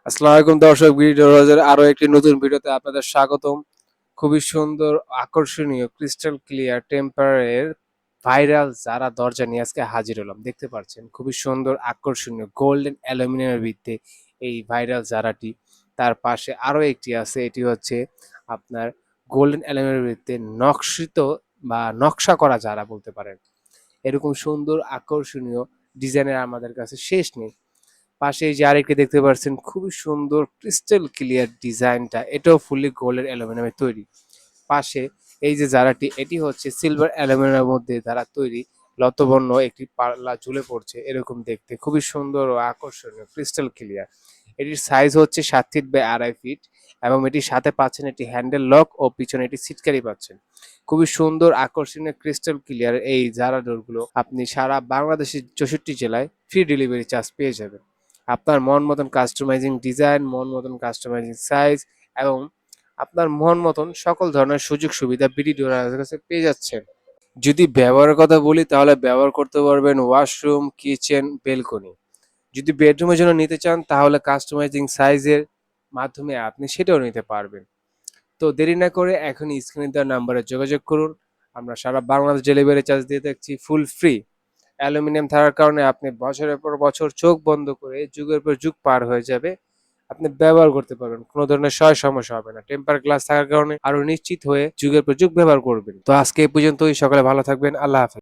আসসালামু আলাইকুম দর্শক, ভিডিওর আরো একটি নতুন ভিডিওতে আপনাদের স্বাগতম। খুবই সুন্দর, আকর্ষণীয়, ক্রিস্টাল ক্লিয়ার টেম্পারের ভাইরাল জারা দরজা নিয়ে আজকে হাজির হলাম। দেখতে পাচ্ছেন খুবই সুন্দর, আকর্ষণীয় গোল্ডেন অ্যালুমিনিয়ামের ভিত্তে এই ভাইরাল জারাটি। তার পাশে আরো একটি আছে, এটি হচ্ছে আপনার গোল্ডেন অ্যালুমিনিয়ামের ভিত্তে নকশিত বা নকশা করা জারা বলতে পারেন। এরকম সুন্দর আকর্ষণীয় ডিজাইনের আমাদের কাছে শেষ নেই। পাশে এই যে আরেকটি দেখতে পাচ্ছেন, খুবই সুন্দর ক্রিস্টাল ক্লিয়ার ডিজাইনটা, এটাও ফুললি গোল্ডের অ্যালুমিনিয়ামের তৈরি। পাশে এই যে জারাটি, এটি হচ্ছে সিলভার অ্যালুমিনিয়ামের মধ্যে দ্বারা তৈরি, লতবর্ণ একটি পাল্লা ঝুলে পড়ছে এরকম দেখতে, খুবই সুন্দর ও আকর্ষণীয় ক্রিস্টাল ক্লিয়ার। এটির সাইজ হচ্ছে 7 ফিট বাই 2.5 ফিট এবং এটির সাথে পাচ্ছেন একটি হ্যান্ডেল লক ও পিছনে একটি সিটকারি পাচ্ছেন। খুবই সুন্দর আকর্ষণীয় ক্রিস্টাল ক্লিয়ার এই জারা ডোরগুলো আপনি সারা বাংলাদেশের 64 জেলায় ফ্রি ডেলিভারি চার্জ পেয়ে যাবেন। আপনার মন মতন কাস্টমাইজিং ডিজাইন, মন মতন কাস্টমাইজিং সাইজ এবং আপনার মন মতন সকল ধরনের সুযোগ সুবিধা বিডি ডোরের কাছে পেয়ে যাচ্ছেন। যদি ব্যবহারের কথা বলি তাহলে ব্যবহার করতে পারবেন ওয়াশরুম, কিচেন, বেলকনি। যদি বেডরুমের জন্য নিতে চান তাহলে কাস্টমাইজিং সাইজের মাধ্যমে আপনি সেটাও নিতে পারবেন। তো দেরি না করে এখনই স্ক্রিনে দেওয়া নাম্বারে যোগাযোগ করুন। আমরা সারা বাংলাদেশ ডেলিভারি চার্জ দিয়ে থাকছি ফুল ফ্রি। অ্যালুমিনিয়াম থাকার কারণে আপনি বছরের পর বছর চোখ বন্ধ করে যুগের পর যুগ পার হয়ে যাবে, আপনি ব্যবহার করতে পারবেন, কোনো ধরনের সমস্যা হবে না। টেম্পার গ্লাস থাকার কারণে আরো নিশ্চিত হয়ে যুগের পর যুগ ব্যবহার করবেন। তো আজকে এই পর্যন্তই, সকালে ভালো থাকবেন, আল্লাহ হাফেজ।